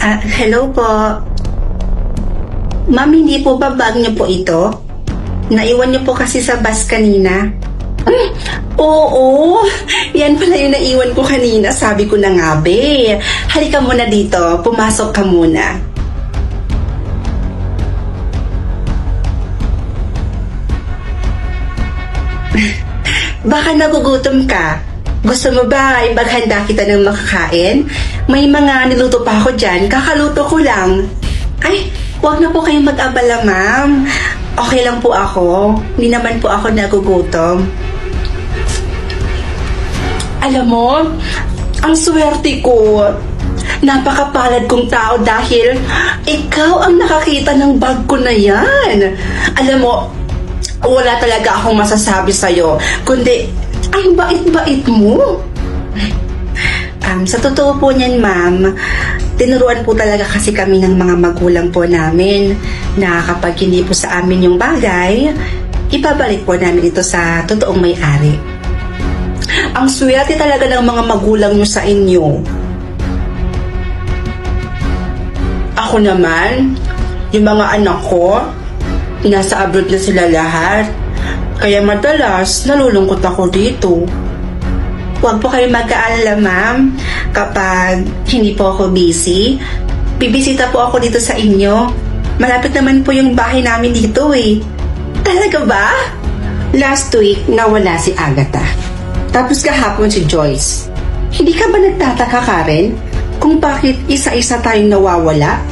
Hello po. Ma'am, hindi po ba bag niyo po ito? Naiwan niyo po kasi sa bus kanina. Oo, yan pala yung naiwan ko kanina. Sabi ko na nga, be. Halika muna dito, pumasok ka muna. Baka nagugutom ka. Gusto mo ba ipaghanda kita ng makakain? May mga niluto pa ako dyan, kakaluto ko lang. Ay, huwag na po kayong mag-abala, ma'am. Okay lang po ako. Hindi naman po ako nagugutom. Alam mo, ang swerte ko. Napakapalad kong tao dahil ikaw ang nakakita ng bag ko na yan. Alam mo, wala talaga akong masasabi sa'yo, kundi ang bait-bait mo. Sa totoo po niyan, ma'am, tinuruan po talaga kasi kami ng mga magulang po namin na kapag hindi po sa amin yung bagay, ipabalik po namin ito sa totoong may-ari. Ang swerte talaga ng mga magulang nyo sa inyo. Ako naman, yung mga anak ko, nasa abroad na sila lahat. Kaya madalas, nalulungkot ako dito. Huwag po kayo mag-aalala, ma'am. Kapag hindi po ako busy, bibisita po ako dito sa inyo. Malapit naman po yung bahay namin dito eh. Talaga ba? Last week, nawala si Agatha. Tapos kahapon si Joyce. Hindi ka ba nagtataka, Karen, kung bakit isa-isa tayong nawawala?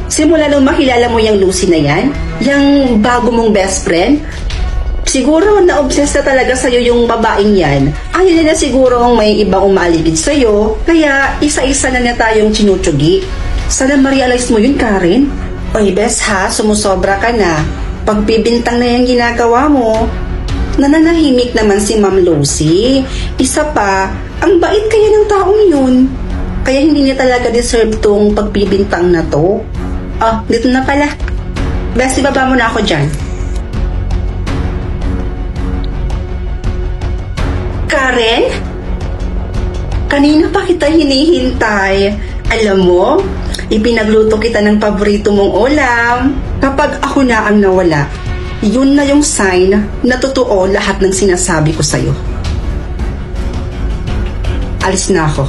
Simula nung makilala mo yung Lucy na yan, yung bago mong best friend, siguro na-obsess na talaga sa'yo yung babaeng yan. Ayaw na siguro may ibang umaligid sa'yo, kaya isa-isa na tayong tinutsugi. Sana ma-realize mo yun, Karen. Oy, bes ha, sumusobra ka na. Pagbibintang na yung ginagawa mo, nananahimik naman si Ma'am Lucy. Isa pa, ang bait kaya ng taong yun. Kaya hindi niya talaga deserve tong pagbibintang na to. Oh, dito na pala. Bes, ibaba mo na ako dyan. Karen? Kanina pa kita hinihintay. Alam mo, ipinagluto kita ng paborito mong ulam. Kapag ako na ang nawala, yun na yung sign na totoo lahat ng sinasabi ko sa'yo. Alis na ako.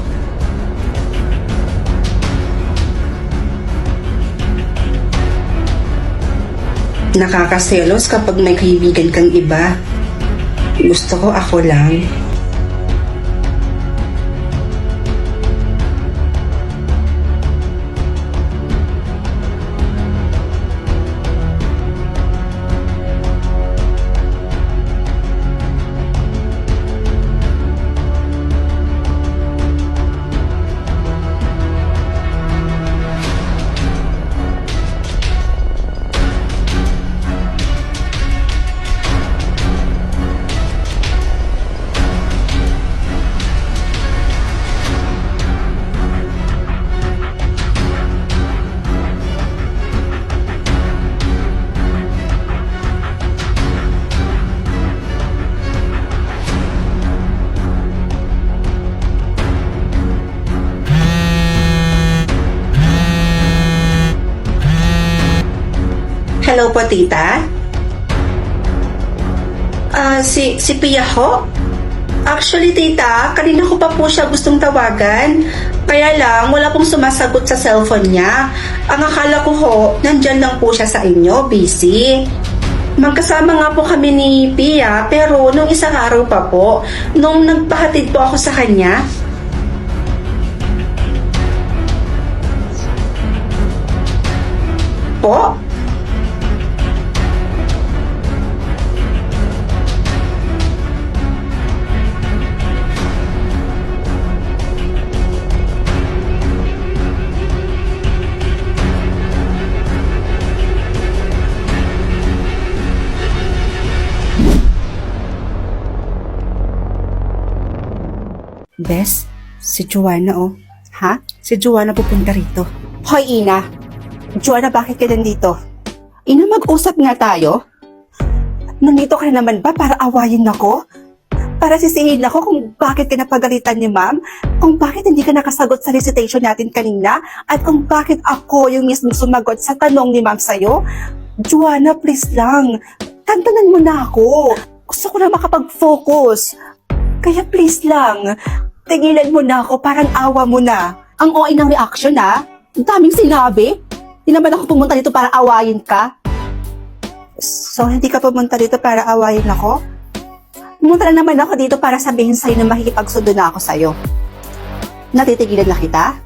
Nakakaselos kapag may kaibigan kang iba. Gusto ko ako lang. Hello po, tita? Si Pia ho? Actually, tita, kanina ko pa po siya gustong tawagan. Kaya lang, wala pong sumasagot sa cellphone niya. Ang akala ko ho, nandyan lang po siya sa inyo, busy. Magkasama nga po kami ni Pia, pero nung isang araw pa po, nung nagpahatid po ako sa kanya. Po? Bes, si Joanna oh. Ha? Si Joanna pupunta rito. Hoy, Ina. Joanna, bakit ka nandito? Ina, mag-usap nga tayo. Nandito ka na naman ba para awayin ako? para sisihin ako kung bakit ka napagalitan ni ma'am, kung bakit hindi ka nakasagot sa recitation natin kanina, at kung bakit ako yung mismo sumagot sa tanong ni ma'am sa'yo. Joanna, please lang. Tantanan mo na ako. Gusto ko na makapag-focus. Kaya please lang, tigilan mo na ako, parang awa mo na. Ang OA ng reaction ha? Ang daming sinabi. Hindi naman ako pumunta dito para awayin ka. So, hindi ka pumunta dito para awayin ako? Pumunta na naman ako dito para sabihin sa'yo na makikipagsundo na ako sa'yo. Natitigilan na kita?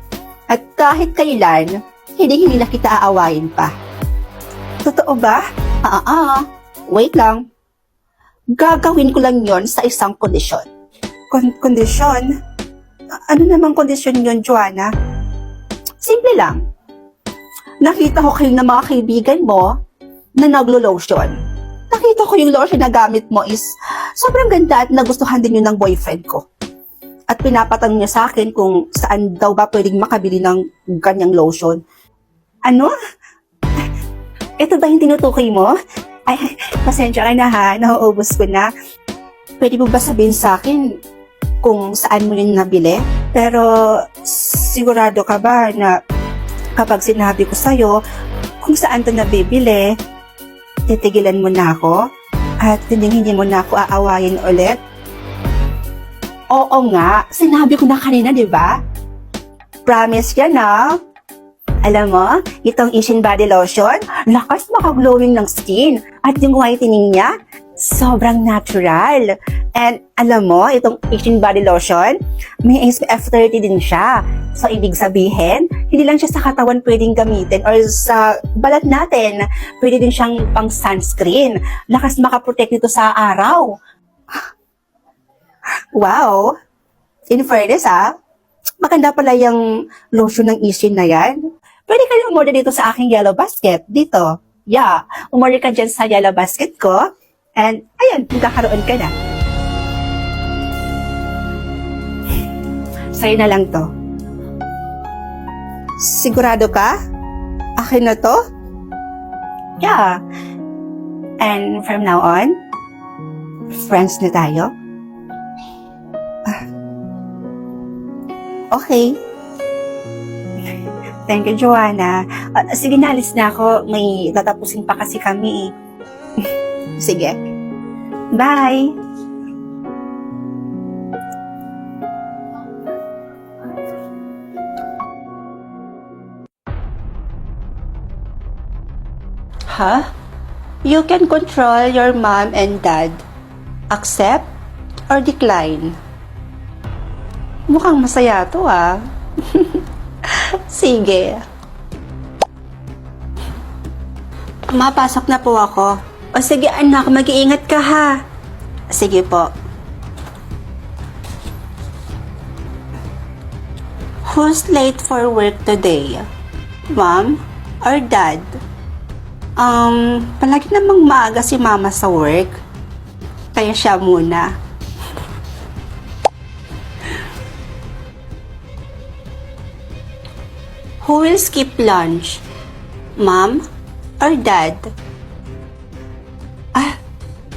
At kahit kailan, hindi na kita aawayin pa. Totoo ba? Wait lang. Gagawin ko lang yon sa isang kondisyon. Kondisyon? Ano namang kondisyon yon, Joanna? Simple lang. Nakita ko kayo ng mga kaibigan mo na naglo-lotion. Nakita ko yung lotion na gamit mo is sobrang ganda at nagustuhan din yun ng boyfriend ko. At pinapatanong niya sa akin kung saan daw ba pwedeng makabili ng ganyang lotion. Ano? Ito ba yung tinutukoy mo? Ay, pasensya ka na ha, nauubos ko na. Pwede mo ba sabihin sa akin kung saan mo yun nabili? Pero sigurado ka ba na kapag sinabi ko sa'yo kung saan to nabibili, titigilan mo na ako? At hindi mo na ako aawayin ulit? Oo nga, sinabi ko na kanina, di ba? Promise yan ha? Alam mo, itong Ishin Body Lotion, lakas maka-glowing ng skin. At yung whitening niya, sobrang natural. And alam mo, itong Ishin Body Lotion, may SPF 30 din siya. So, ibig sabihin, hindi lang siya sa katawan pwedeng gamitin or sa balat natin. Pwede din siyang pang sunscreen. Lakas makaprotect nito sa araw. Wow! In fairness maganda pala yung lotion ng Ishin na yan. Pwede ka rin umorder dito sa aking yellow basket. Dito. Yeah. Umorder ka dyan sa yellow basket ko. And, ayun, magkakaroon ka na. Sa'yo na lang to. Sigurado ka? Akin na to? Yeah. And from now on, friends na tayo. Okay. Thank you, Joanna. Sige, nalis na ako. May tatapusin pa kasi kami. Sige. Bye! Huh? You can control your mom and dad. Accept or decline? Mukhang masaya to Sige. Mapasok na po ako. O sige anak, mag-iingat ka ha. Sige po. Who's late for work today? Mom or dad? Palagi namang maaga si mama sa work. Kaya siya muna. Who will skip lunch? Mom or dad?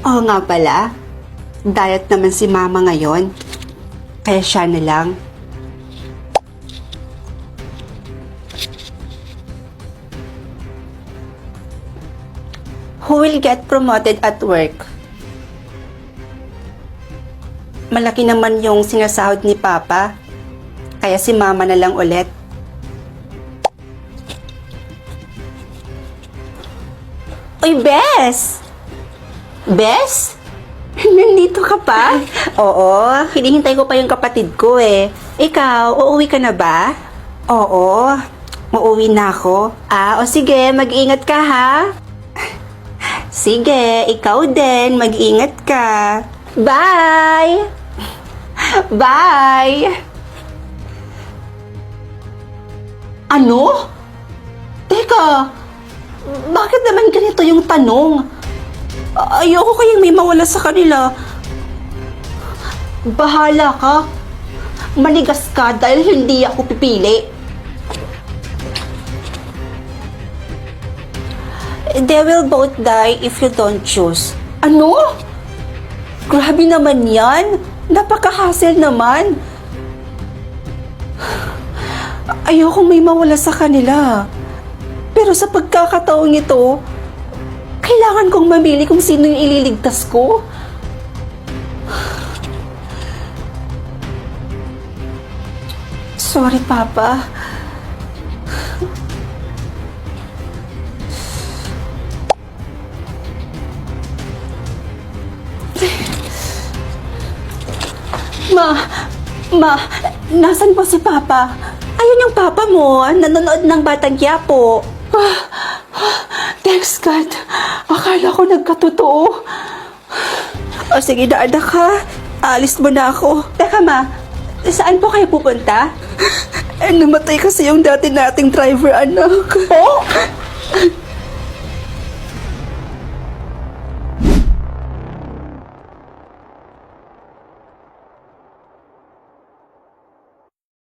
Oo nga pala. Diet naman si mama ngayon. Kaya siya na lang. Who will get promoted at work? Malaki naman yung sinasahod ni Papa. Kaya si mama na lang ulit. Uy, Bes! Bes? Nandito ka pa? Oo, hinihintay ko pa yung kapatid ko Ikaw, uuwi ka na ba? Oo, uuwi na ako. O sige, mag-ingat ka ha? Sige, ikaw din, mag-ingat ka. Bye! Bye! Ano? Teka, bakit naman ganito yung tanong? Ayoko kayang may mawala sa kanila. Bahala ka. Manigas ka dahil hindi ako pipili. They will both die if you don't choose. Ano? Grabe naman yan. Napaka-hassle naman. Ayokong may mawala sa kanila. Pero sa pagkakataong ito, kailangan kong mamili kung sino yung ililigtas ko. Sorry, Papa. Ma, nasan po si Papa? Ayun yung Papa mo, nanonood ng Batang Quiapo. Thanks God. Akala ko nagkatotoo. O sige, daada ka. Alis mo na ako. Teka ma, saan po kayo pupunta? Namatay kasi yung dati nating driver, anak. Oh?